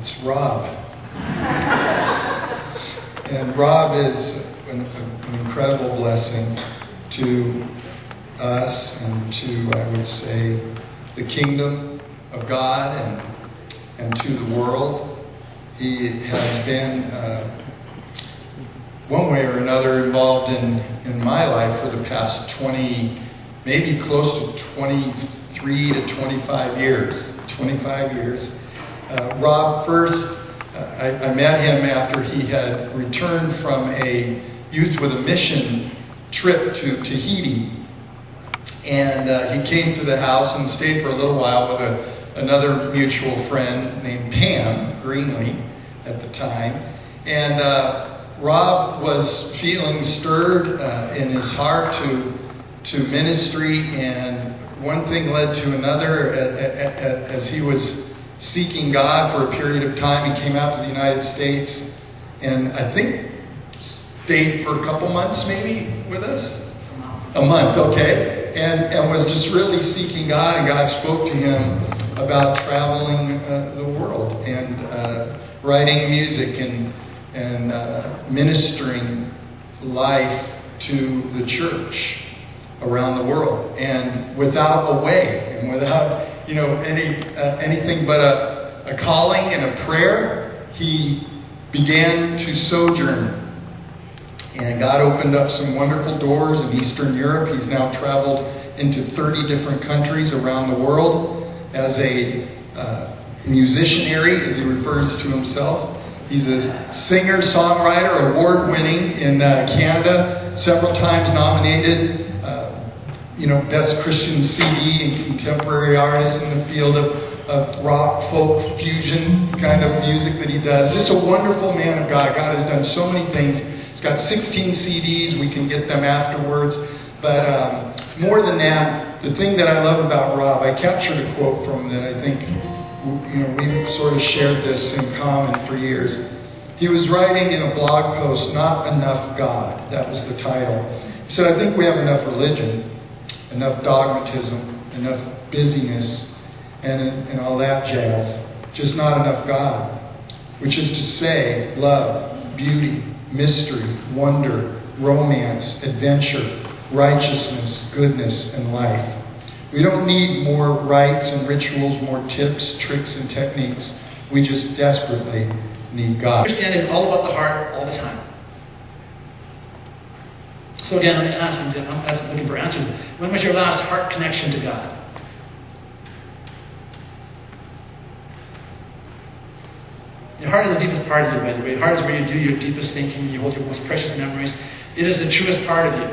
It's Rob. And Rob is an incredible blessing to us and to, I would say, the kingdom of God and to the world. He has been, one way or another, involved in my life for the past 20, maybe close to 23 to 25 years. 25 years. Rob first, I met him after he had returned from a Youth with a Mission trip to Tahiti. And he came to the house and stayed for a little while with another mutual friend named Pam Greenlee at the time. And Rob was feeling stirred in his heart to ministry, and one thing led to another as he was seeking God for a period of time. He came out to the United States and I think stayed for a couple months maybe with us. A month, okay. And was just really seeking God, and God spoke to him about traveling the world and writing music and ministering life to the church around the world, and without a way and without anything but a calling and a prayer, he began to sojourn. And God opened up some wonderful doors in Eastern Europe. He's now traveled into 30 different countries around the world as a musicianary, as he refers to himself. He's a singer, songwriter, award-winning in Canada, several times nominated, Best Christian CD and contemporary artist in the field of rock, folk, fusion kind of music that he does. Just a wonderful man of God. God has done so many things. He's got 16 CDs. We can get them afterwards. But more than that, the thing that I love about Rob, I captured a quote from him that I think, we've sort of shared this in common for years. He was writing in a blog post, "Not Enough God." That was the title. He said, "I think we have enough religion, enough dogmatism, enough busyness, and all that jazz. Just not enough God. Which is to say, love, beauty, mystery, wonder, romance, adventure, righteousness, goodness, and life. We don't need more rites and rituals, more tips, tricks, and techniques. We just desperately need God." Christianity is all about the heart all the time. So again, I'm looking for answers. When was your last heart connection to God? Your heart is the deepest part of you, by the way. Your heart is where you do your deepest thinking, you hold your most precious memories. It is the truest part of you.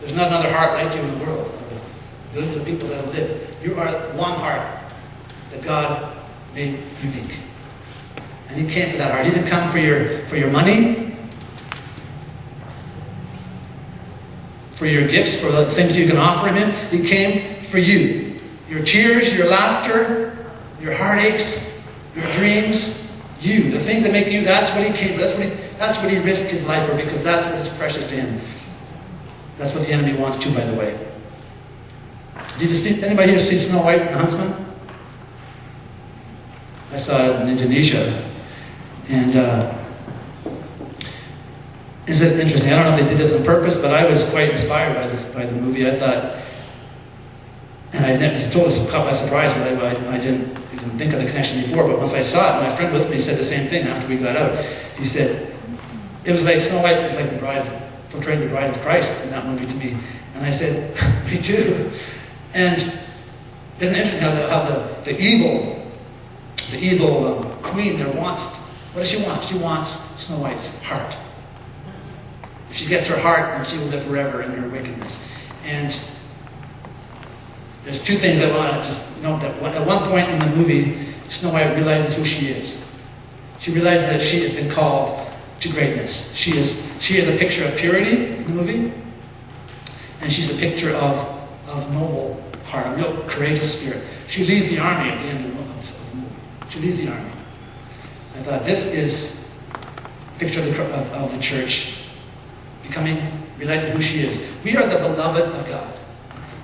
There's not another heart like you in the world. Those are the people that have lived. You are one heart that God made unique. And He came for that heart. He didn't come for your money, for your gifts, for the things you can offer Him. He came for you. Your tears, your laughter, your heartaches, your dreams, you. The things that make you, that's what He came for. That's what he risked His life for, because that's what is precious to Him. That's what the enemy wants too, by the way. Did anybody here see Snow White and the Huntsman? I saw it in Indonesia. And is it interesting? I don't know if they did this on purpose, but I was quite inspired by the movie. I thought, and I never told us caught by surprise, but I didn't even think of the connection before. But once I saw it, my friend with me said the same thing after we got out. He said, it was like Snow White was like the bride, portraying the bride of Christ in that movie to me. And I said, me too. And isn't it interesting how the evil queen there wants, what does she want? She wants Snow White's heart. If she gets her heart, then she will live forever in her wickedness. And there's two things I want to just note. That at one point in the movie, Snow White realizes who she is. She realizes that she has been called to greatness. She is a picture of purity in the movie, and she's a picture of noble heart, a real courageous spirit. She leads the army at the end of the movie. She leads the army. I thought, this is a picture of the church realizing who she is. We are the beloved of God.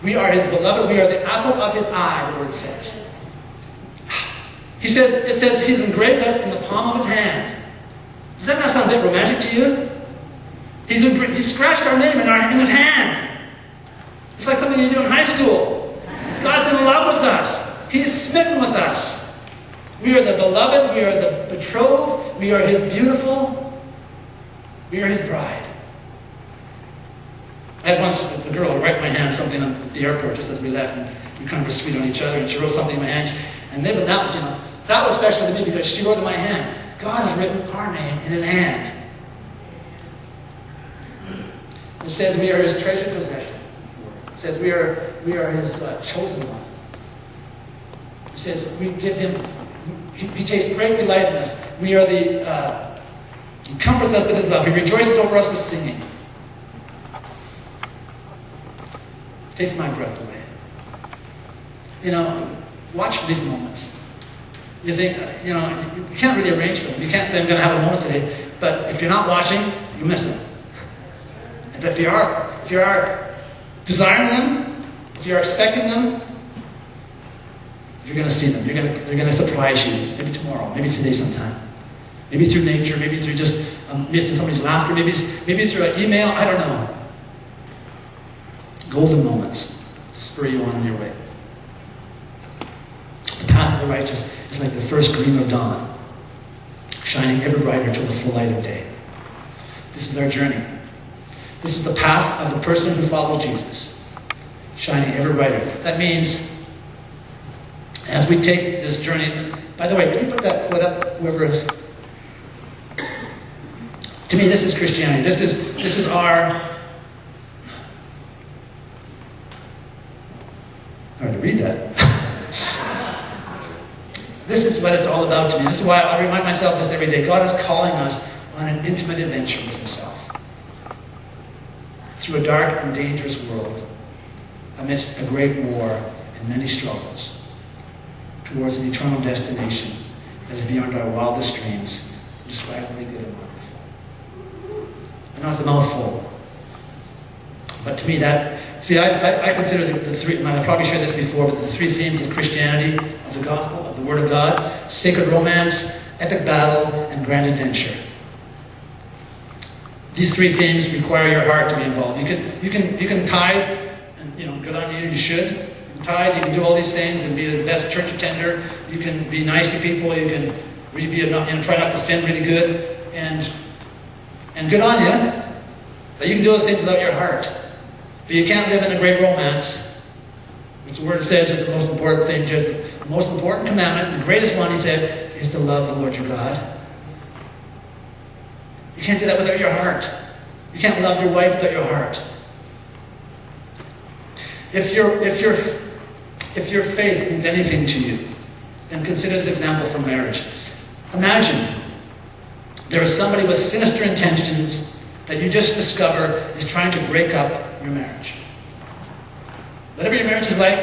We are His beloved. We are the apple of His eye, the Word says. It says he's engraved us in the palm of his hand. Does that not sound a bit romantic to you? He's scratched our name in his hand. It's like something you do in high school. God's in love with us. He is smitten with us. We are the beloved. We are the betrothed. We are his beautiful. We are his bride. I had once a girl write my hand something at the airport just as we left, and we kind of were sweet on each other, and she wrote something in my hand. And then that was special to me because she wrote in my hand, God has written our name in his hand. It says we are his treasured possession. It says we are his chosen one. It says we give him, he takes great delight in us. We are he comforts us with his love. He rejoices over us with singing. Takes my breath away. Watch for these moments. You think, you can't really arrange for them. You can't say, I'm going to have a moment today. But if you're not watching, you miss them. And if you are desiring them, if you are expecting them, you're going to see them. They're going to surprise you. Maybe tomorrow, maybe today sometime. Maybe through nature, maybe through just missing somebody's laughter, maybe through an email, I don't know. Golden moments to spur you on in your way. The path of the righteous is like the first gleam of dawn, shining ever brighter till the full light of day. This is our journey. This is the path of the person who follows Jesus, shining ever brighter. That means, as we take this journey, by the way, can you put that quote up, whoever is? To me, this is Christianity. This is our... Hard to read that. This is what it's all about to me. This is why I remind myself this every day. God is calling us on an intimate adventure with himself. Through a dark and dangerous world, amidst a great war and many struggles, towards an eternal destination that is beyond our wildest dreams, indescribably good and wonderful. I know it's a mouthful, but to me I consider the three, and I've probably shared this before, but the three themes of Christianity, of the gospel, of the Word of God: sacred romance, epic battle, and grand adventure. These three themes require your heart to be involved. You can tithe, and good on you. You should. You can tithe. You can do all these things and be the best church attender. You can be nice to people. You can really be try not to sin really good, and good on you. But you can do those things without your heart. But you can't live in a great romance, which the Word says is the most important thing. Just the most important commandment, the greatest one, he said, is to love the Lord your God. You can't do that without your heart. You can't love your wife without your heart. If your faith means anything to you, then consider this example from marriage. Imagine there is somebody with sinister intentions that you just discover is trying to break up your marriage. Whatever your marriage is like,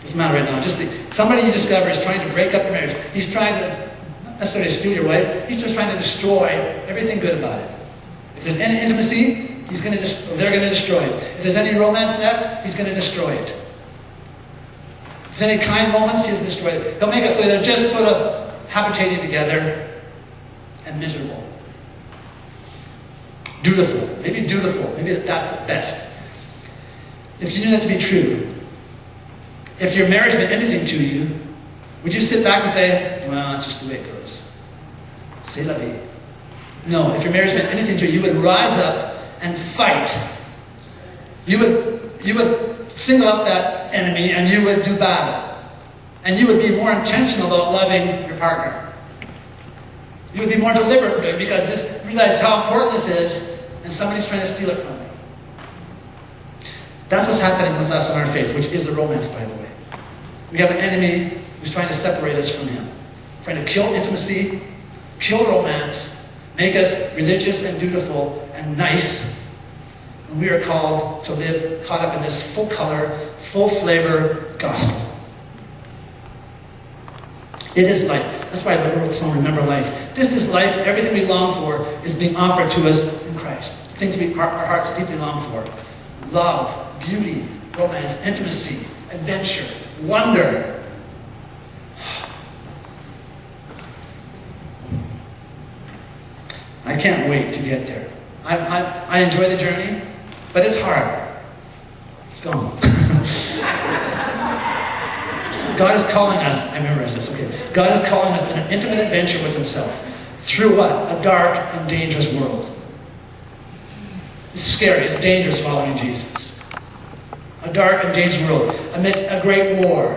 doesn't matter right now. Just somebody you discover is trying to break up your marriage. He's trying to, not necessarily steal your wife, he's just trying to destroy everything good about it. If there's any intimacy, they're going to destroy it. If there's any romance left, he's going to destroy it. If there's any kind moments, he'll destroy it. He'll make it so they're just sort of habitating together and miserable. Dutiful. Maybe that's the best. If you knew that to be true, if your marriage meant anything to you, would you sit back and say, well, it's just the way it goes? C'est la vie. No, if your marriage meant anything to you, you would rise up and fight. You would single out that enemy and you would do battle. And you would be more intentional about loving your partner. You would be more deliberate because just realize how important this is and somebody's trying to steal it from you. That's what's happening with us in our faith, which is a romance, by the way. We have an enemy who's trying to separate us from him, trying to kill intimacy, kill romance, make us religious and dutiful and nice. And we are called to live caught up in this full color, full flavor gospel. It is life. That's why the song Remember Life. This is life. Everything we long for is being offered to us in Christ. Things our hearts deeply long for. Love, beauty, romance, intimacy, adventure, wonder. I can't wait to get there. I enjoy the journey, but it's hard. It's gone. God is calling us, I memorize this, okay. God is calling us in an intimate adventure with himself. Through what? A dark and dangerous world. It's scary, it's dangerous following Jesus. A dark and dangerous world amidst a great war.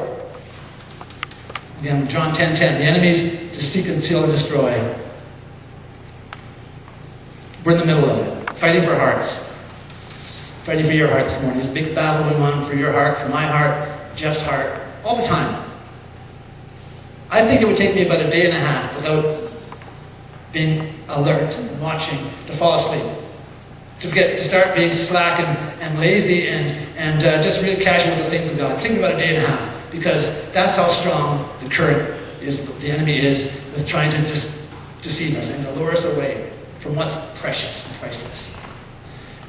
Again, John 10:10, the enemies to seek and kill and destroy. We're in the middle of it, fighting for hearts. Fighting for your heart this morning. There's a big battle going on for your heart, for my heart, Jeff's heart, all the time. I think it would take me about a day and a half without being alert and watching to fall asleep. To start being slack and lazy and just really casual with the things of God. It took me about a day and a half because that's how strong the current is, the enemy is, with trying to just deceive us and to lure us away from what's precious and priceless.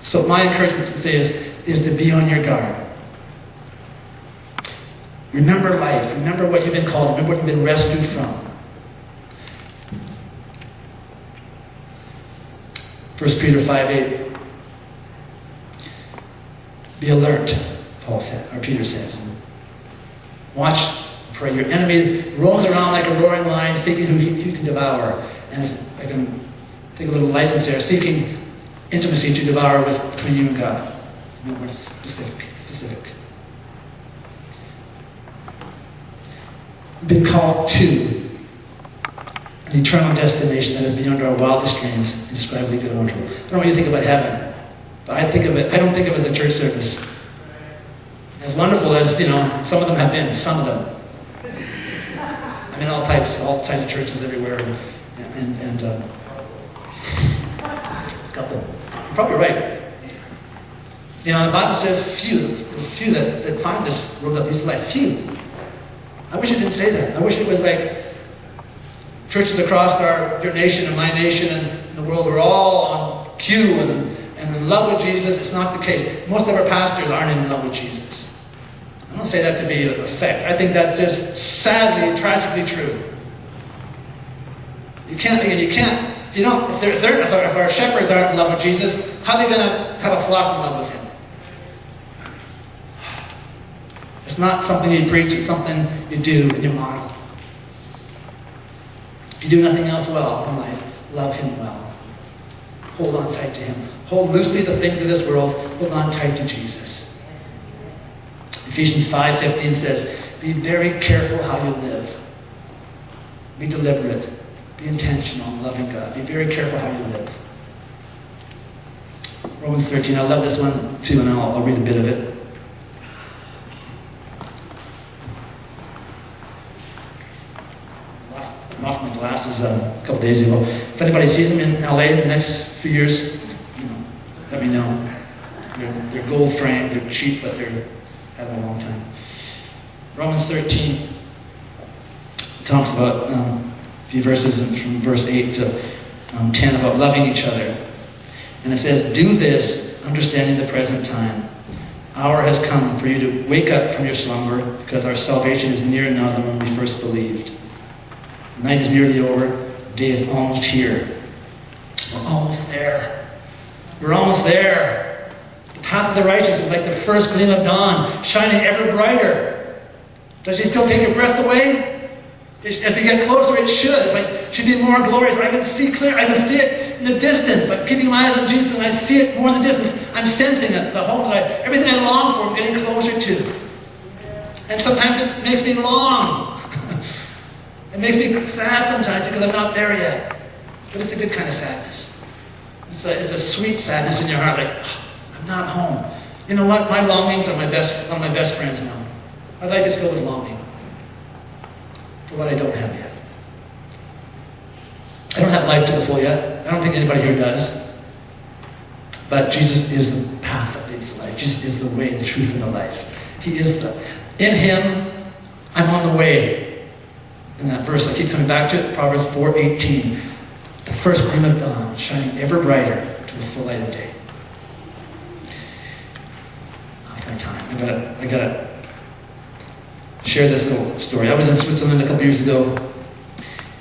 So my encouragement today is to be on your guard. Remember life. Remember what you've been called. Remember what you've been rescued from. 1 Peter 5:8. Be alert, Paul said, or Peter says. Watch, pray. Your enemy roams around like a roaring lion, seeking who he can devour. And if I can take a little license there, seeking intimacy to devour between you and God. No more specific. We've been called to an eternal destination that is beyond our wildest dreams, indescribably good and wonderful. I don't know what you think about heaven, but I don't think of it as a church service. As wonderful as, some of them have been, some of them. I mean, all types of churches everywhere, and got them. You're probably right. The Bible says few. There's few that find this world that leads to life. Few. I wish it didn't say that. I wish it was like churches across your nation and my nation and the world are all on cue and in love with Jesus. It's not the case. Most of our pastors aren't in love with Jesus. I don't say that to be a fact. I think that's just sadly, tragically true. If our shepherds aren't in love with Jesus, how are they going to have a flock in love with him? It's not something you preach, it's something you do and you model. If you do nothing else well in life, love him well. Hold on tight to him. Hold loosely the things of this world. Hold on tight to Jesus. Ephesians 5:15 says, be very careful how you live. Be deliberate. Be intentional in loving God. Be very careful how you live. Romans 13. I love this one too, and I'll read a bit of it. I lost my glasses a couple days ago. If anybody sees them in LA in the next few years, let me know. They're gold framed, they're cheap, but they're having a long time. Romans 13 talks about a few verses from verse 8 to 10 about loving each other. And it says, do this, understanding the present time. Hour has come for you to wake up from your slumber, because our salvation is nearer now than when we first believed. The night is nearly over, the day is almost here. We're almost there. We're almost there. The path of the righteous is like the first gleam of dawn, shining ever brighter. Does it still take your breath away? As we get closer, it should. It should be more glorious. I can see clear. I can see it in the distance. I'm keeping my eyes on Jesus, and I see it more in the distance. I'm sensing it. The hope that everything I long for, I'm getting closer to. And sometimes it makes me long. It makes me sad sometimes because I'm not there yet. But it's a good kind of sadness. It's a sweet sadness in your heart, like, oh, I'm not home. You know what? My longings are one of my best friends now. My life is filled with longing for what I don't have yet. I don't have life to the full yet. I don't think anybody here does. But Jesus is the path that leads to life. Jesus is the way, the truth, and the life. He is in him, I'm on the way. In that verse, I keep coming back to it, Proverbs 4:18. The first gleam of dawn, shining ever brighter to the full light of day. That's my time. I gotta share this little story. I was in Switzerland a couple years ago,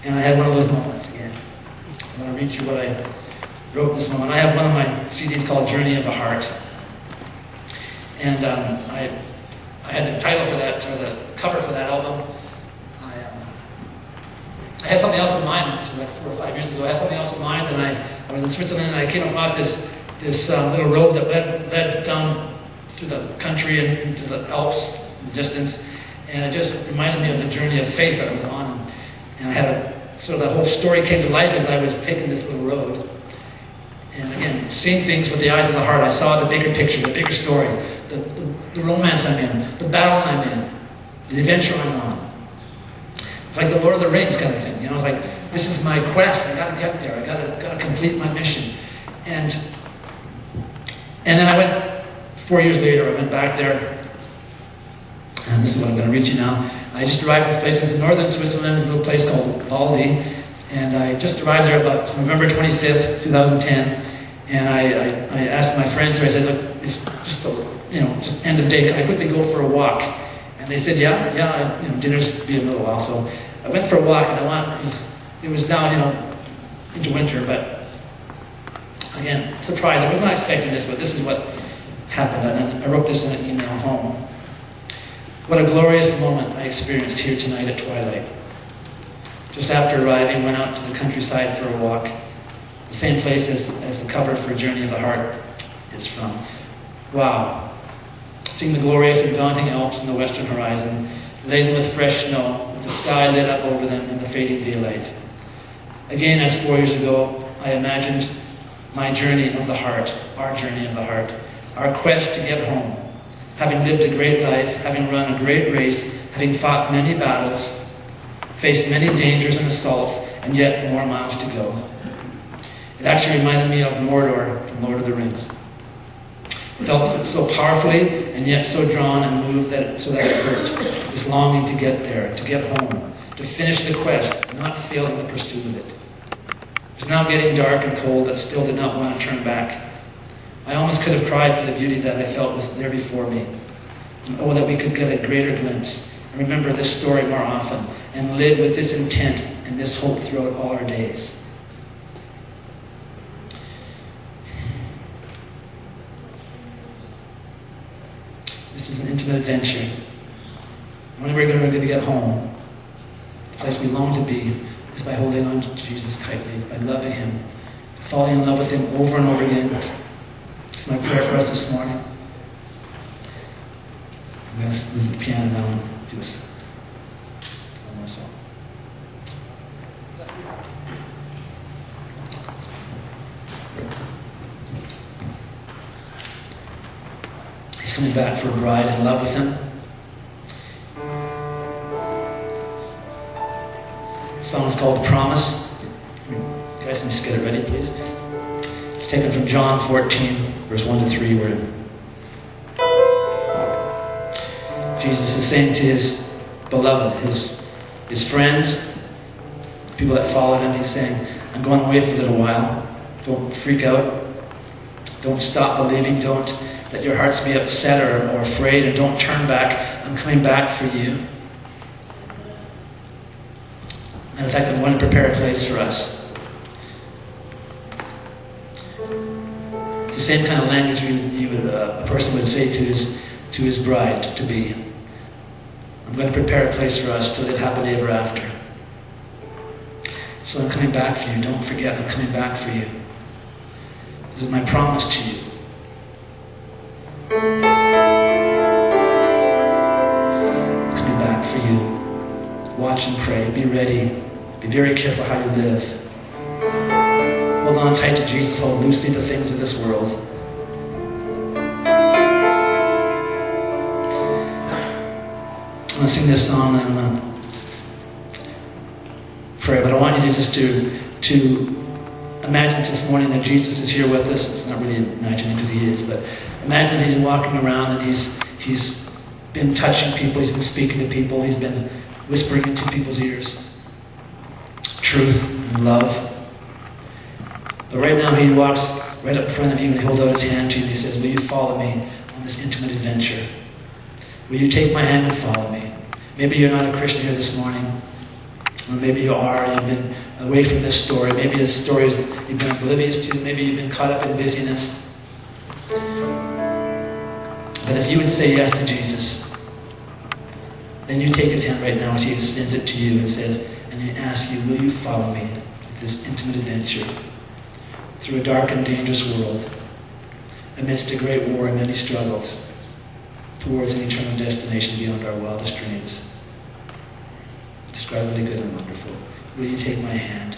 and I had one of those moments again. I want to read you what I wrote this moment. I have one of my CDs called Journey of the Heart. And I had the title for that, or the cover for that album. I had something else in mind. This was like 4 or 5 years ago. I had something else in mind, and I was in Switzerland, and I came across this little road that led down through the country and into the Alps in the distance, and it just reminded me of the journey of faith that I was on. And I had so the whole story came to life as I was taking this little road. And again, seeing things with the eyes of the heart, I saw the bigger picture, the bigger story, the romance I'm in, the battle I'm in, the adventure I'm on. It's like the Lord of the Rings kind of thing. You know, it's like, this is my quest. I got to get there. I got to complete my mission. And then I went 4 years later. I went back there, and this is what I'm going to read you now. I just arrived at this place. It's in northern Switzerland. It's a little place called Baldi, and I just arrived there about November 25th, 2010. And I asked my friends here. I said, "Look, it's just just end of day. Can I quickly go for a walk?" And they said, "Yeah. Dinner's be a little while." So I went for a walk, and it was now into winter, but again, surprised. I was not expecting this, but this is what happened. And I wrote this in an email home. What a glorious moment I experienced here tonight at twilight. Just after arriving, went out to the countryside for a walk, the same place as the cover for Journey of the Heart is from. Wow. Seeing the glorious and daunting Alps in the western horizon, laden with fresh snow, with the sky lit up over them in the fading daylight. Again, as 4 years ago, I imagined my journey of the heart, our journey of the heart, our quest to get home, having lived a great life, having run a great race, having fought many battles, faced many dangers and assaults, and yet more miles to go. It actually reminded me of Mordor from Lord of the Rings. Felt it so powerfully, and yet so drawn and moved so that it hurt. This longing to get there, to get home, to finish the quest, not fail in the pursuit of it. It was now getting dark and cold, but still did not want to turn back. I almost could have cried for the beauty that I felt was there before me. And oh, that we could get a greater glimpse and remember this story more often and live with this intent and this hope throughout all our days. This is an intimate adventure. The only way we're going to get home, the place we long to be, is by holding on to Jesus tightly, by loving Him, falling in love with Him over and over again. It's my prayer for us this morning. I'm going to move the piano now and do one more song. He's coming back for a bride in love with Him. The song is called Promise. You guys can just get it ready, please. It's taken from John 14, verse 1 to 3, where Jesus is saying to His beloved, his friends, people that followed Him, He's saying, I'm going away for a little while. Don't freak out. Don't stop believing. Don't let your hearts be upset or afraid, and don't turn back. I'm coming back for you. And in fact, I'm going to prepare a place for us. It's the same kind of language a person would say to his bride to be. I'm going to prepare a place for us to live happily ever after. So I'm coming back for you. Don't forget, I'm coming back for you. This is my promise to you. I'm coming back for you. Watch and pray. Be ready. Be very careful how you live. Hold on tight to Jesus. Hold loosely the things of this world. I'm going to sing this song and I'm going to pray. But I want you to just to imagine this morning that Jesus is here with us. It's not really imagining because He is, but imagine He's walking around and He's been touching people. He's been speaking to people. He's been whispering into people's ears truth and love. But right now He walks right up in front of you and He holds out His hand to you and He says, will you follow me on this intimate adventure? Will you take my hand and follow me? Maybe you're not a Christian here this morning. Or maybe you are, you've been away from this story. Maybe this story is you've been oblivious to. Maybe you've been caught up in busyness. But if you would say yes to Jesus, then you take his hand right now as he extends it to you and says, and he asks you, will you follow me on this intimate adventure through a dark and dangerous world, amidst a great war and many struggles, towards an eternal destination beyond our wildest dreams, describably good and wonderful. Will you take my hand?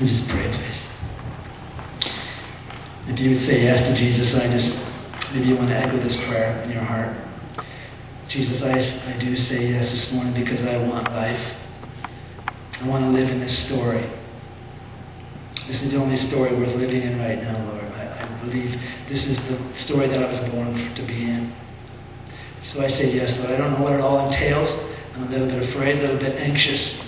We just pray, please. If you would say yes to Jesus, maybe you want to echo this prayer in your heart. Jesus, I do say yes this morning because I want life. I want to live in this story. This is the only story worth living in right now, Lord. I believe this is the story that I was born to be in. So I say yes, Lord. I don't know what it all entails. I'm a little bit afraid, a little bit anxious.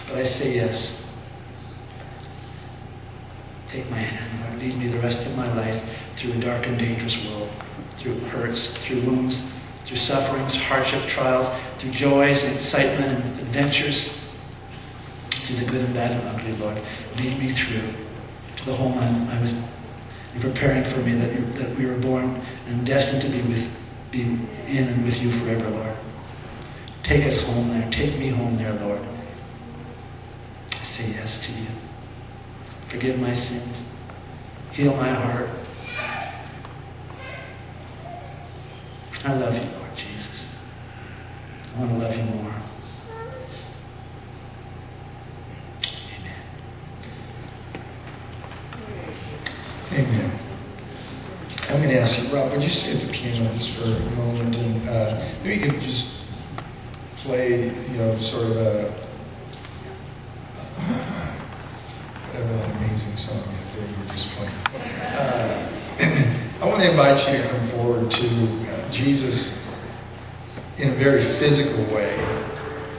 But I say yes. Take my hand, Lord. Lead me the rest of my life through a dark and dangerous world, through hurts, through wounds, through sufferings, hardship, trials, through joys, excitement, and adventures, through the good and bad and ugly, Lord. Lead me through to the home you're preparing for me, that we were born and destined to be in and with you forever, Lord. Take us home there. Take me home there, Lord. I say yes to you. Forgive my sins. Heal my heart. I love you, Lord Jesus. I want to love you more. Amen. Amen. I'm going to ask you, Rob, would you stay at the piano just for a moment, and maybe you could just play, sort of whatever that amazing song is that you were just playing. I want to invite you to come forward to Jesus in a very physical way.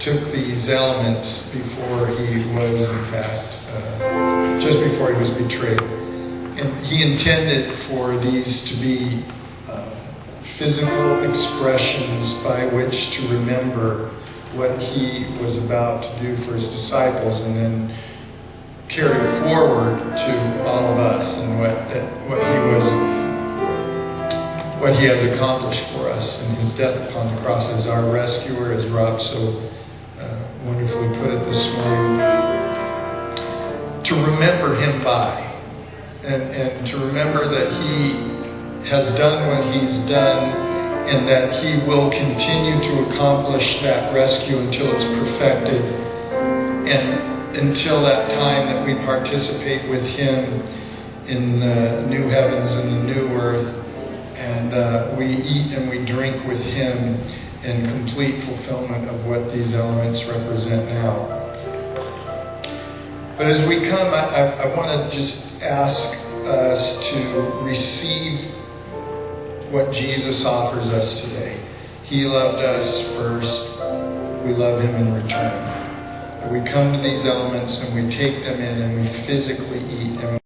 Took these elements before he was, in fact, just before he was betrayed. And he intended for these to be physical expressions by which to remember what he was about to do for his disciples, and then carry forward to all of us and what he has accomplished for us in his death upon the cross as our rescuer, as Rob so wonderfully put it this morning. To remember him by. And to remember that he has done what he's done, and that he will continue to accomplish that rescue until it's perfected, and until that time that we participate with him in the new heavens and the new earth, and we eat and we drink with him in complete fulfillment of what these elements represent now. But as we come, I want to just ask us to receive what Jesus offers us today. He loved us first. We love him in return. We come to these elements and we take them in and we physically eat. And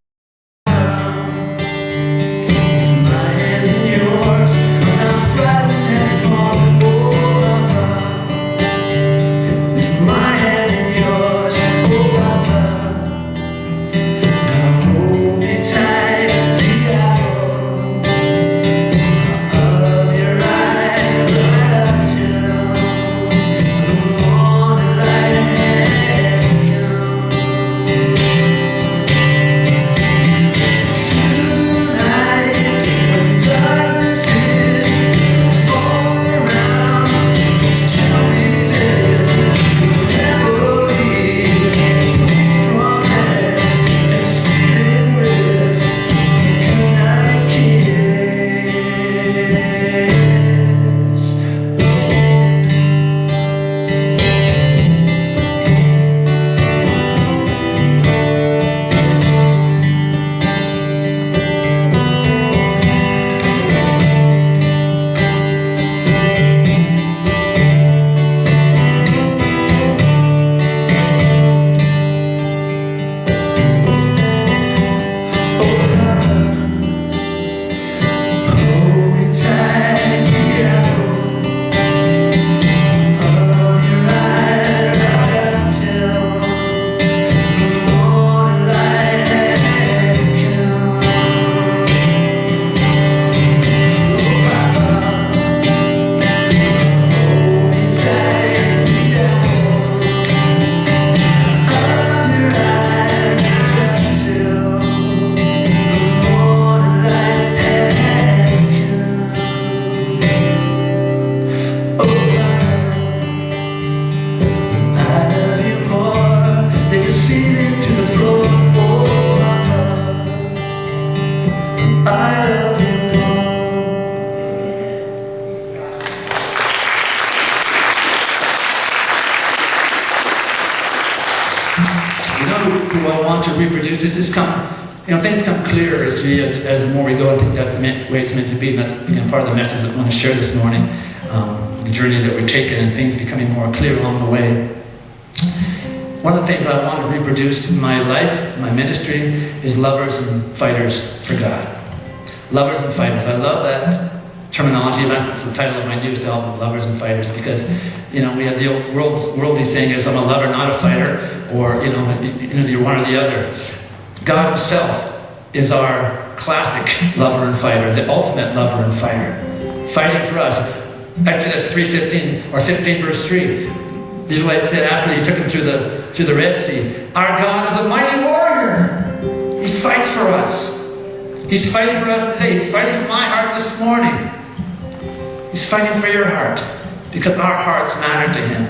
do I want to reproduce? This has come, things come clearer as the more we go. I think that's the way it's meant to be, and that's part of the message that I want to share this morning. The journey that we're taking and things becoming more clear along the way. One of the things I want to reproduce in my life, my ministry, is lovers and fighters for God. Lovers and fighters. I love that terminology. That's the title of my newest album, Lovers and Fighters, because we have the old worldly saying is I'm a lover, not a fighter, or you're one or the other. God Himself is our classic lover and fighter, the ultimate lover and fighter, fighting for us. Exodus 3:15 or 15 verse 3. The Israelites said after He took them through the Red Sea, "Our God is a mighty warrior. He fights for us. He's fighting for us today. He's fighting for my heart this morning. He's fighting for your heart because our hearts matter to Him."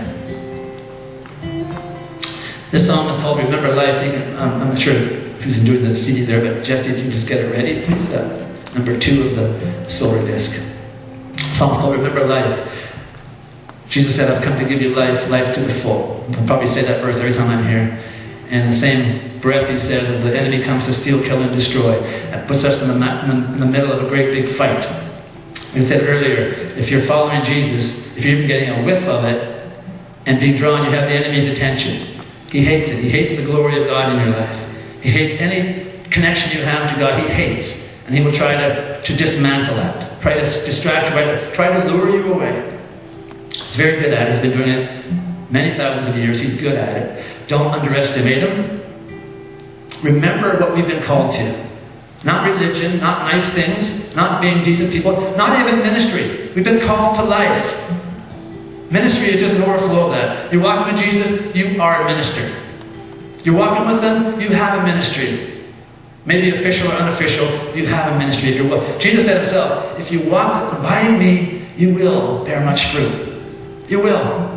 This song is called "Remember Life." I'm not sure who's doing the CD there, but Jesse, if you can just get it ready, please. Number 2 of the solar disc. The song's called "Remember Life." Jesus said, "I've come to give you life, life to the full." I'll probably say that verse every time I'm here. And in the same breath, He says, "The enemy comes to steal, kill, and destroy." That puts us in the middle of a great big fight. Like I said earlier, if you're following Jesus, if you're even getting a whiff of it and being drawn, you have the enemy's attention. He hates it. He hates the glory of God in your life. He hates any connection you have to God. He hates. And he will try to dismantle that. Try to distract you. Try to lure you away. He's very good at it. He's been doing it many thousands of years. He's good at it. Don't underestimate him. Remember what we've been called to. Not religion, not nice things, not being decent people, not even ministry. We've been called to life. Ministry is just an overflow of that. You're walking with Jesus, you are a minister. You're walking with Him, you have a ministry. Maybe official or unofficial, you have a ministry. If you're, Jesus said Himself, if you walk by me, you will bear much fruit. You will.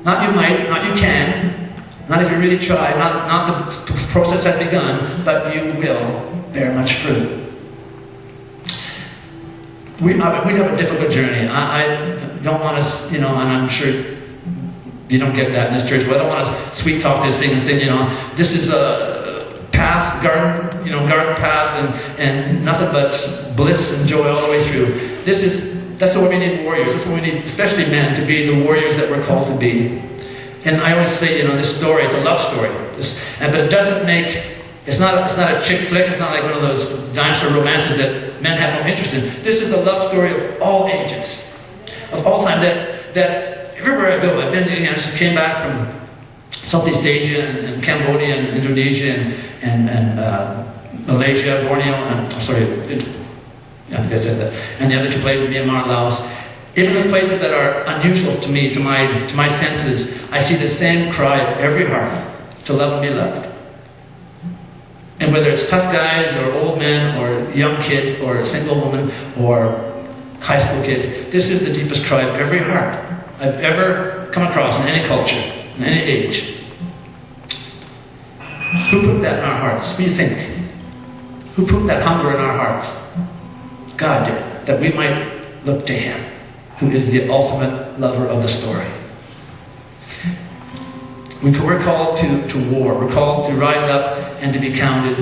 Not you might, not you can, not if you really try, not the process has begun, but you will bear much fruit. We have a difficult journey. I don't want us, and I'm sure you don't get that in this church, but I don't want to sweet talk this thing and say, this is a path, garden path, and nothing but bliss and joy all the way through. That's what we need, warriors. That's what we need, especially men, to be the warriors that we're called to be. And I always say, this story is a love story. But it doesn't make. It's not a chick flick. It's not like one of those dinosaur romances that men have no interest in. This is a love story of all ages, of all time. That everywhere I go, I've been. I just came back from Southeast Asia and Cambodia and Indonesia and Malaysia, Borneo. I think I said that. And the other 2 places, Myanmar, Laos. Even those places that are unusual to me, to my senses, I see the same cry of every heart to love and be loved. And whether it's tough guys or old men or young kids or a single woman or high school kids, this is the deepest cry of every heart I've ever come across in any culture, in any age. Who put that in our hearts? What do you think? Who put that hunger in our hearts? God did, that we might look to Him, who is the ultimate lover of the story. We're called to war. We're called to rise up and to be counted.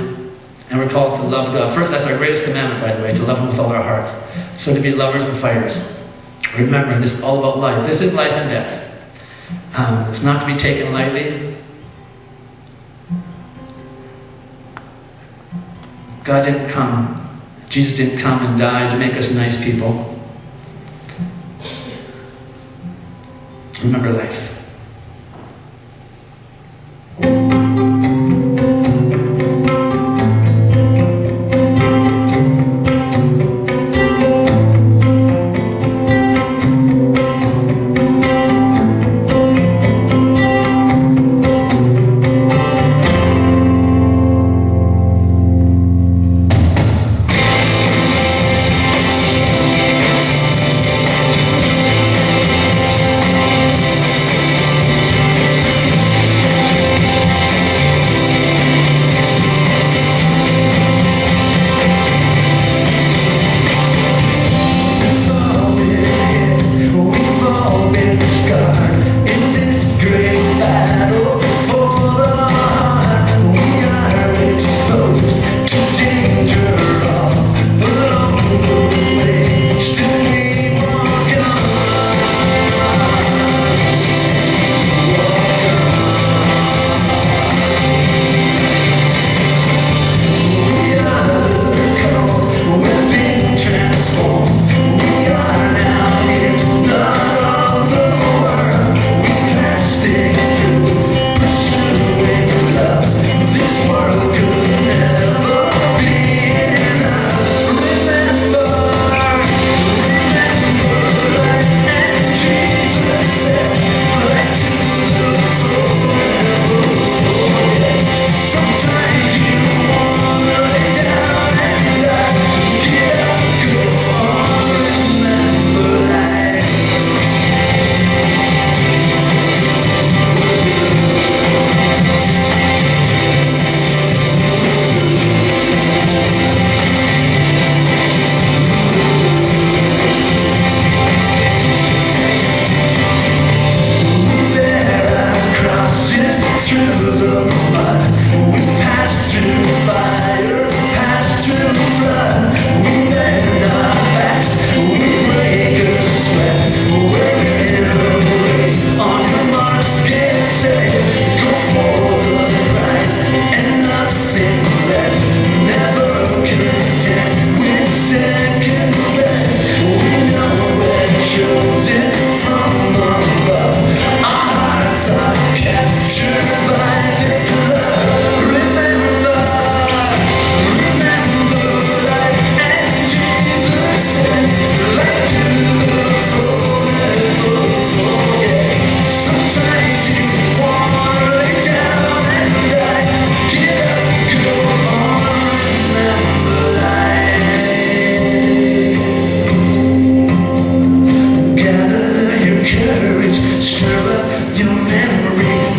And we're called to love God. First, that's our greatest commandment, by the way, to love Him with all our hearts. So to be lovers and fighters. Remembering, this is all about life. This is life and death. It's not to be taken lightly. God didn't come. Jesus didn't come and die to make us nice people. Remember life.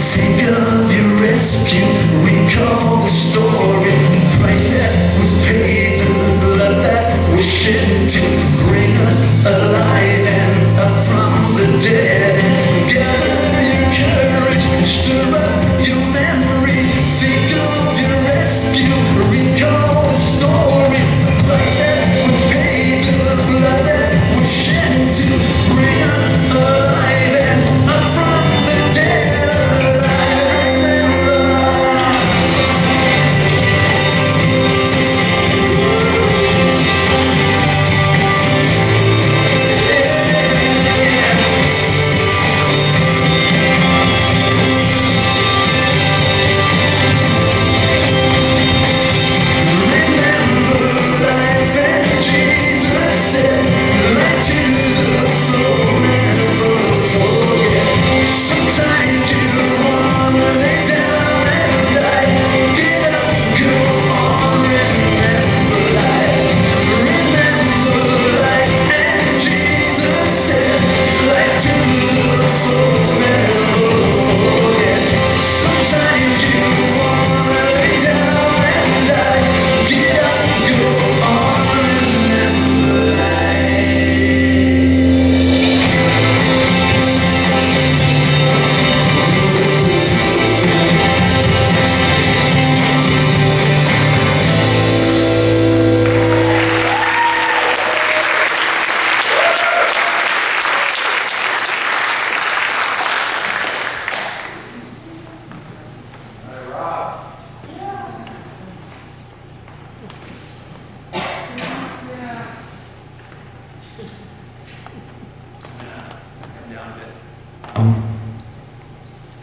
Think of your rescue, recall the story. The price that was paid, the blood that was shed to bring us alive and up from the dead. Gather your courage, stir up your memory. Think of your rescue, recall the story. The price that was paid, the blood that was shed to bring us alive and up from the dead.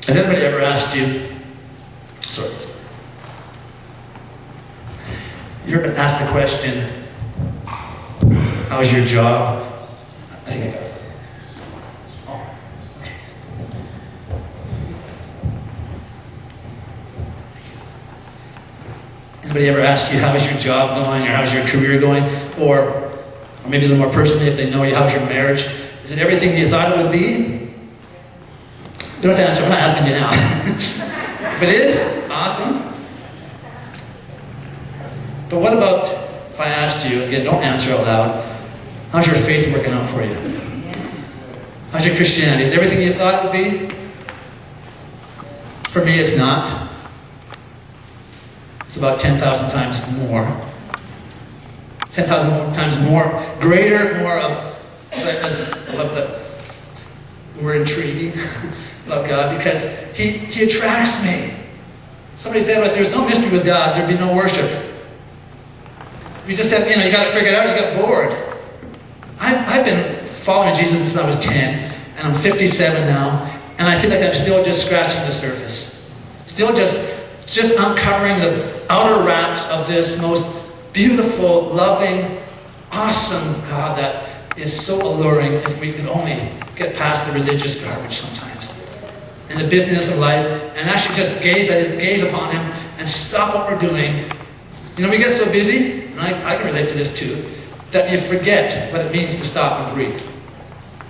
Has anybody ever asked you, sorry, you ever been asked the question, how's your job? I think I got it. Oh, okay. Anybody ever asked you, how's your job going, or how's your career going? Or maybe a little more personally, if they know you, how's your marriage? Is it everything you thought it would be? You don't have to answer, I'm not asking you now. If it is, awesome. But what about if I asked you, again, don't answer out loud, how's your faith working out for you? How's your Christianity? Is it everything you thought it would be? For me, it's not. It's about 10,000 times more. 10,000 times more, greater, more of, I love that word, intriguing. Love God because he attracts me. Somebody said, well, if there's no mystery with God, there'd be no worship. We just said, you got to figure it out, you got bored. I've been following Jesus since I was 10, and I'm 57 now, and I feel like I'm still just scratching the surface. Still just uncovering the outer wraps of this most beautiful, loving, awesome God that is so alluring if we could only get past the religious garbage sometimes. And the business of life, and actually just gaze upon Him and stop what we're doing. We get so busy, and I can relate to this too, that you forget what it means to stop and breathe.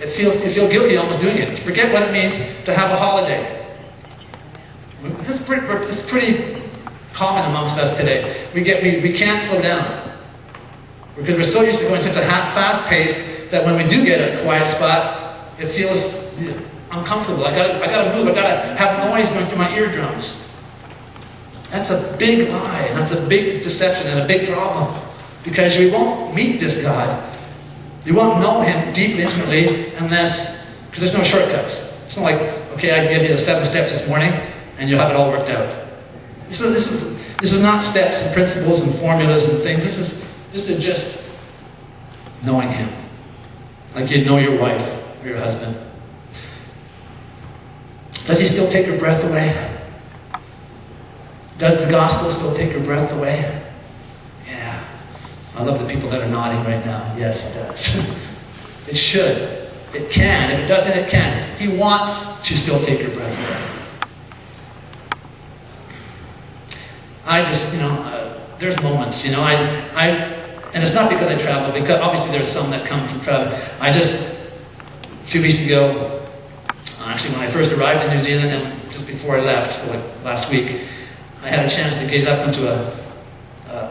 You feel guilty almost doing it. You forget what it means to have a holiday. This is pretty common amongst us today. We can't slow down. Because we're so used to going such a fast pace that when we do get a quiet spot, it feels uncomfortable. I gotta move. I gotta have noise going through my eardrums. That's a big lie, and that's a big deception and a big problem. Because we won't meet this God. You won't know Him deeply, intimately, because there's no shortcuts. It's not like, okay, I give you the 7 steps this morning, and you'll have it all worked out. This is not steps and principles and formulas and things. This is just knowing Him. Like you'd know your wife or your husband. Does He still take your breath away? Does the gospel still take your breath away? Yeah. I love the people that are nodding right now. Yes, it does. It should. It can. If it doesn't, it can. He wants to still take your breath away. There's moments, and it's not because I travel, because obviously there's some that come from travel. A few weeks ago, I Actually, when I first arrived in New Zealand and just before I left, so like last week, I had a chance to gaze up into a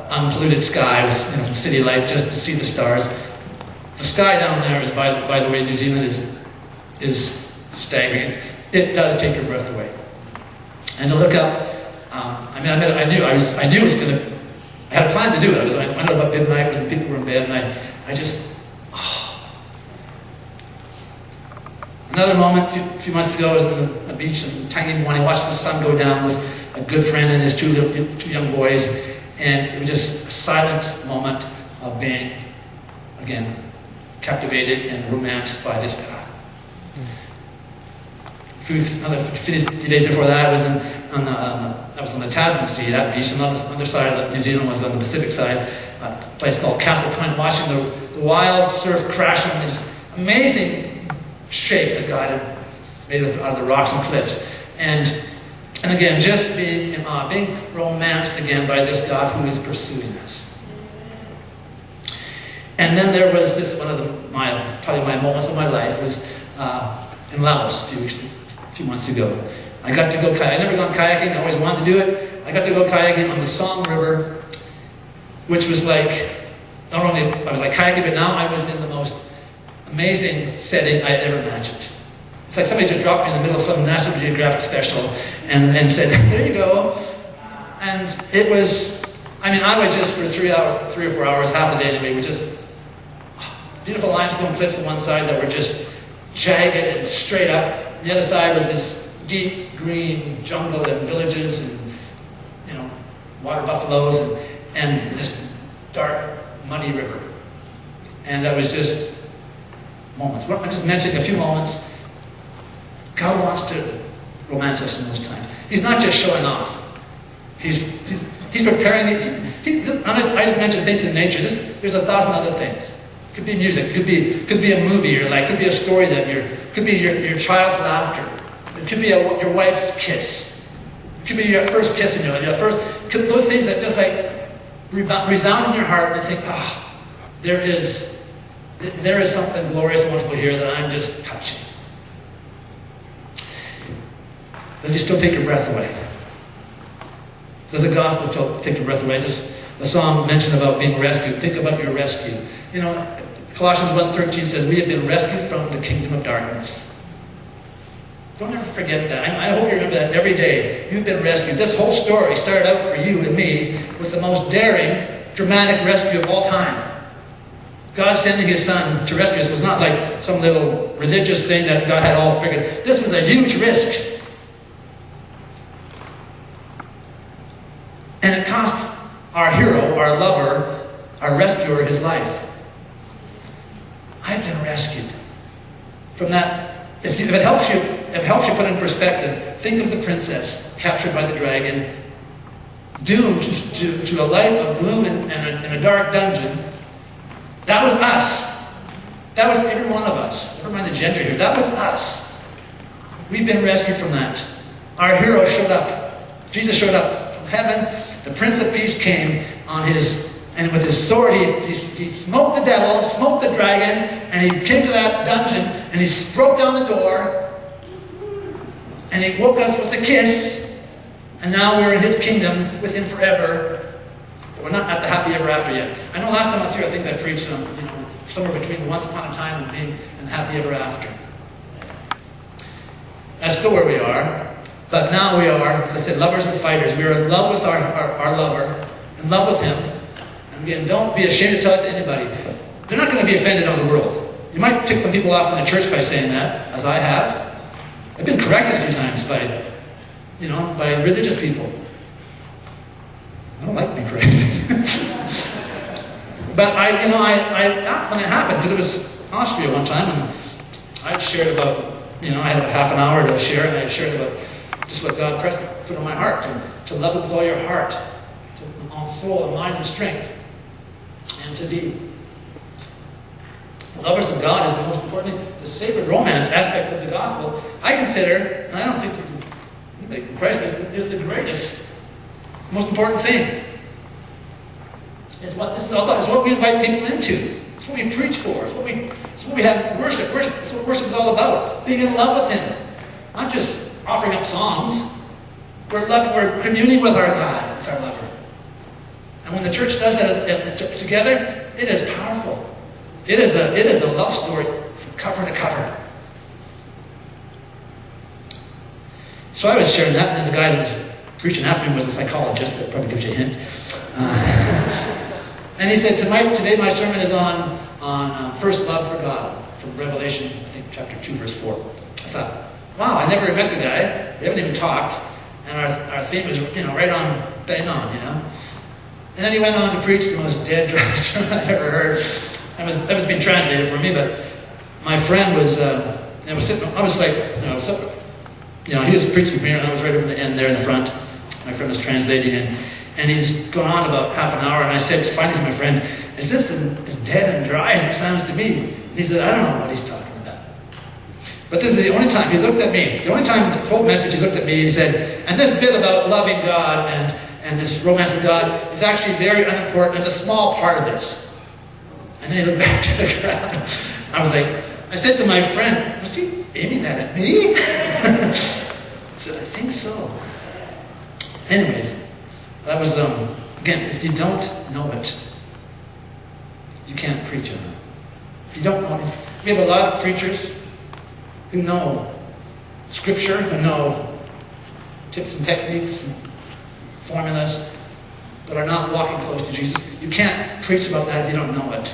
unpolluted sky with, from city light just to see the stars. The sky down there is, by the way, New Zealand is staggering. It does take your breath away. And to look up, I knew I was going to. I had a plan to do it. I went out about midnight when people were in bed, and I just. Another moment, a few months ago, I was on the beach in Tangi morning, watched the sun go down with a good friend and his two young boys, and it was just a silent moment of being, again, captivated and romanced by this guy. A few days before that, I was on the Tasman Sea, that beach, and on the other side of New Zealand was on the Pacific side, a place called Castle Point, watching the wild surf crash on these amazing shapes that God had made out of the rocks and cliffs. And again, just being romanced again by this God who is pursuing us. And then there was this, probably my moments of my life was in Laos a few months ago. I got to go kayaking. I'd never gone kayaking, I always wanted to do it. I got to go kayaking on the Song River, which was like, not only I was like kayaking, but now I was in the most amazing setting I ever imagined. It's like somebody just dropped me in the middle of some National Geographic special and said, there you go. And it was, I was just for 3 or 4 hours, half the day anyway, we just beautiful limestone cliffs on one side that were just jagged and straight up. And the other side was this deep green jungle and villages and, water buffaloes and this dark, muddy river. And that was just moments. I just mentioned a few moments. God wants to romance us in those times. He's not just showing off. He's preparing. I just mentioned things in nature. There's 1,000 other things. It could be music. It could be a movie you like. It could be a story could be your child's laughter. It could be your wife's kiss. It could be your first kiss in your life. Those things that just like resound in your heart and you think, there is something glorious and wonderful here that I'm just touching. Does it still take your breath away? Does the gospel take your breath away? Just the song mentioned about being rescued. Think about your rescue. Colossians 1:13 says, we have been rescued from the kingdom of darkness. Don't ever forget that. I hope you remember that every day. You've been rescued. This whole story started out for you and me with the most daring, dramatic rescue of all time. God sending His Son to rescue us was not like some little religious thing that God had all figured. This was a huge risk. And it cost our hero, our lover, our rescuer, his life. I've been rescued. From that, if it helps you put in perspective, think of the princess captured by the dragon, doomed to a life of gloom in a dark dungeon. That was us. That was every one of us. Never mind the gender here. That was us. We've been rescued from that. Our hero showed up. Jesus showed up from heaven. The Prince of Peace came and with his sword he smote the devil, smote the dragon, and he came to that dungeon and he broke down the door and he woke us with a kiss, and now we're in His kingdom with Him forever. But we're not at the happy ever after yet. I know last time I was here, I think I preached somewhere between the once upon a time and being and happy ever after. That's still where we are. But now we are, as I said, lovers and fighters. We are in love with our lover, in love with Him. And again, don't be ashamed to tell it to anybody. They're not going to be offended on the world. You might tick some people off in the church by saying that, as I have. I've been corrected a few times by religious people. I don't like being corrected. But when it happened, because it was Austria one time, and I shared about, I had a half an hour to share, and I shared about just what God put on my heart, to love it with all your heart, all soul and mind and strength, and to be lovers of God is the most important, the sacred romance aspect of the gospel. I consider, and I don't think Christ is the greatest, most important thing. It's what this is all about. It's what we invite people into. It's what we preach for. It's what we have worship. It's what worship is all about. Being in love with Him. not just offering up songs. We're communing with our God, with our lover. And when the church does that together, it is powerful. It is a love story from cover to cover. So I was sharing that, and then the guy that was preaching after me was a psychologist. That probably gives you a hint. And he said, today my sermon is on first love for God, from Revelation, I think chapter 2, verse 4. I thought, wow, I never met the guy. We haven't even talked. And our theme was, right on, bang on, And then he went on to preach the most dead, dry sermon I've ever heard. That was being translated for me, but my friend was sitting, I was like, he was preaching here, and I was right over the end there in the front. My friend was translating, and he's gone on about half an hour, and I said finally to my friend, is this as dead and dry as it sounds to me? And he said, I don't know what he's talking about. But this is the only time he looked at me. The only time in the whole message he looked at me and he said, and this bit about loving God and this romance with God is actually very unimportant and a small part of this. And then he looked back to the crowd. I said to my friend, was he aiming that at me? I said, I think so. Anyways, that was, again, if you don't know it, you can't preach on it. If you don't know it, we have a lot of preachers who know Scripture, who know tips and techniques and formulas, but are not walking close to Jesus. You can't preach about that if you don't know it.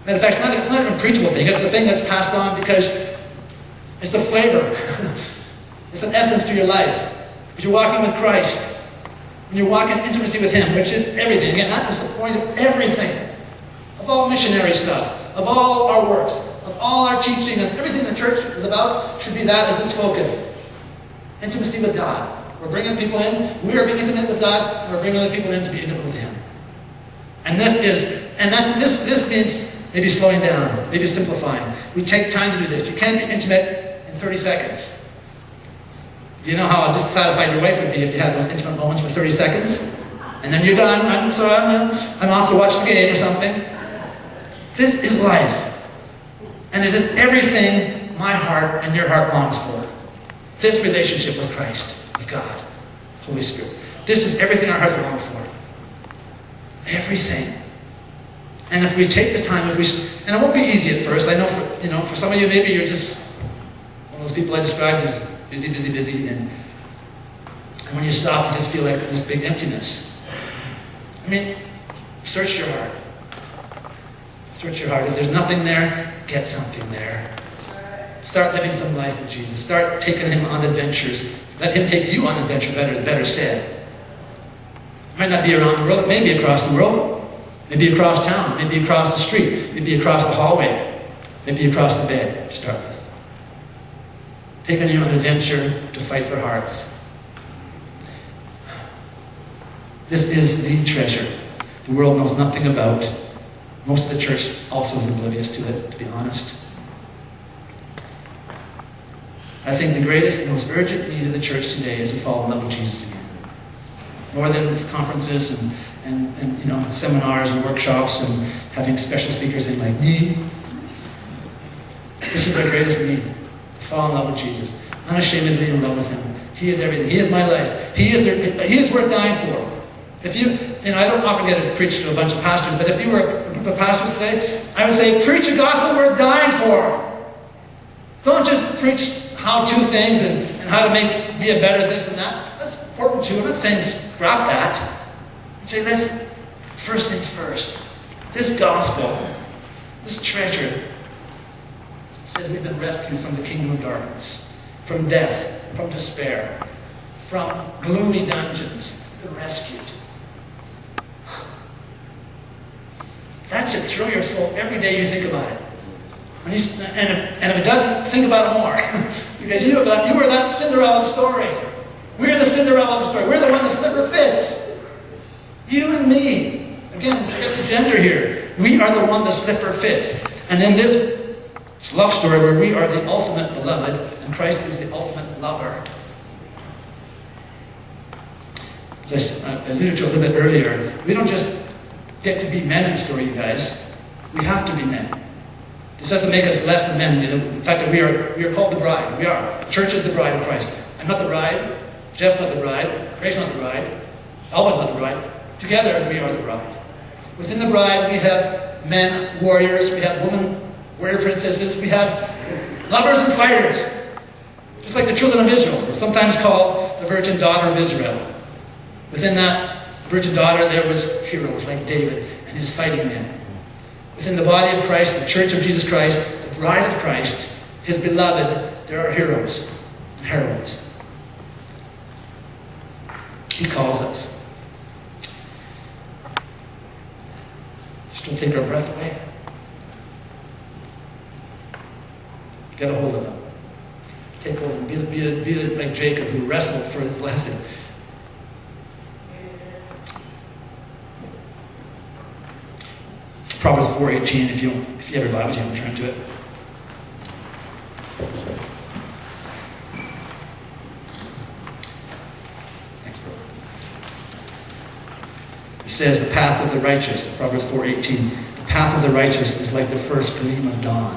Matter of fact, it's not even a preachable thing. It's the thing that's passed on because it's the flavor. It's an essence to your life. If you're walking with Christ, and you're walking in intimacy with Him, which is everything. Again, that is the point of everything. Of all missionary stuff, of all our works, of all our teaching, of everything the church is about, should be that as its focus. Intimacy with God. We're bringing people in, we are being intimate with God, and we're bringing other people in to be intimate with Him. And this means maybe slowing down, maybe simplifying. We take time to do this. You can't be intimate in 30 seconds. You know how dissatisfied your wife would be if you had those intimate moments for 30 seconds? And then you're done. I'm off to watch the game or something. This is life. And it is everything my heart and your heart longs for. This relationship with Christ, with God, Holy Spirit. This is everything our hearts long for. Everything. And if we take the time, and it won't be easy at first. I know for some of you, maybe you're just one of those people I described as busy, and when you stop, you just feel like this big emptiness. I mean, search your heart. Search your heart. If there's nothing there, get something there. Start living some life with Jesus. Start taking Him on adventures. Let Him take you on adventure, better said. It might not be around the world. It may be across the world. Maybe across town. Maybe across the street. Maybe across the hallway. Maybe across the bed to start with. Taking you on an adventure to fight for hearts. This is the treasure the world knows nothing about. Most of the church also is oblivious to it, to be honest. I think the greatest and most urgent need of the church today is to fall in love with Jesus again. More than with conferences and seminars and workshops and having special speakers in like me. This is our greatest need. To fall in love with Jesus. Unashamedly in love with Him. He is everything. He is my life. He is worth dying for. If I don't often get to preach to a bunch of pastors, but if you were a group of pastors today, I would say, preach a gospel worth dying for. Don't just preach how-to things and how to be a better this and that. That's important too. I'm not saying scrap that. I'm saying let's first things first. This gospel, this treasure, says we've been rescued from the kingdom of darkness, from death, from despair, from gloomy dungeons. We've been rescued. That should thrill your soul every day you think about it. And if it doesn't, think about it more. Because you are that Cinderella story. We're the Cinderella of the story. We're the one the slipper fits. You and me. Again, forget the gender here. We are the one the slipper fits. And in this love story where we are the ultimate beloved and Christ is the ultimate lover. As I alluded to a little bit earlier, we don't just get to be men in the story, you guys. We have to be men. This doesn't make us less than men. In fact, we are called the bride. We are. Church is the bride of Christ. I'm not the bride. Jeff's not the bride. Craig's not the bride. Alwa's not the bride. Together, we are the bride. Within the bride, we have men warriors. We have women warrior princesses. We have lovers and fighters. Just like the children of Israel. They're sometimes called the virgin daughter of Israel. Within that virgin daughter, there was heroes like David and his fighting men. Within the body of Christ, the church of Jesus Christ, the bride of Christ, his beloved, there are heroes and heroines. He calls us. Just don't take our breath away. Get a hold of him. Take hold of him. Be like Jacob, who wrestled for his blessing. Proverbs 4:18. If you have your Bibles, you can turn to it. Thank you. It says, "The path of the righteous," Proverbs 4:18. "The path of the righteous is like the first gleam of dawn."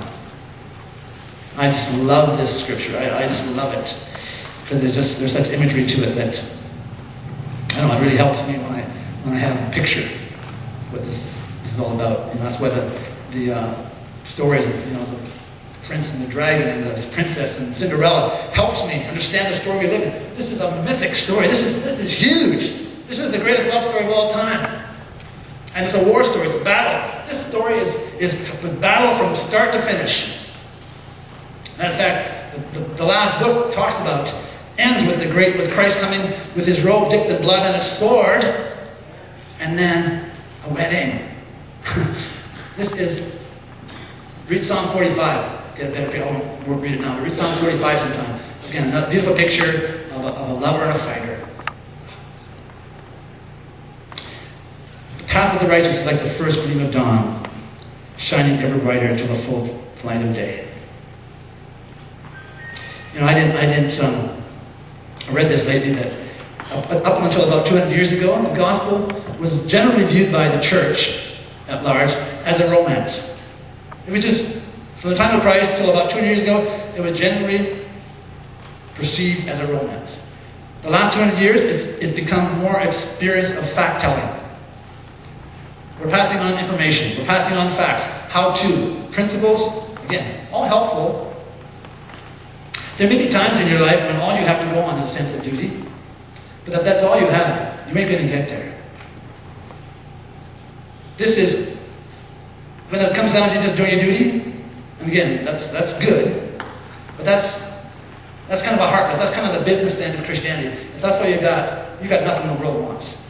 I just love this scripture. I just love it because there's such imagery to it that I don't know. It really helps me when I have a picture of what this is all about. And that's why the stories of the prince and the dragon and the princess and Cinderella helps me understand the story we live in. This is a mythic story. This is huge. This is the greatest love story of all time. And it's a war story. It's a battle. This story is a battle from start to finish. Matter of fact, the last book ends with Christ coming with his robe dipped in blood and a sword, and then a wedding. Read Psalm 45. Get a better picture. I won't read it now, but read Psalm 45 sometime. Again, another beautiful picture of a lover and a fighter. The path of the righteous is like the first gleam of dawn, shining ever brighter until the full light of day. I read this lately that up until about 200 years ago, the gospel was generally viewed by the church at large as a romance. It was just, from the time of Christ till about 200 years ago, it was generally perceived as a romance. The last 200 years, it's become more experience of fact-telling. We're passing on information. We're passing on facts. How-to. Principles. Again, all helpful. There may be times in your life when all you have to go on is a sense of duty. But if that's all you have, you ain't going to get there. This is, when it comes down to just doing your duty, and again, that's good. But that's kind of a heart. That's kind of the business end of Christianity. If that's all you got nothing the world wants.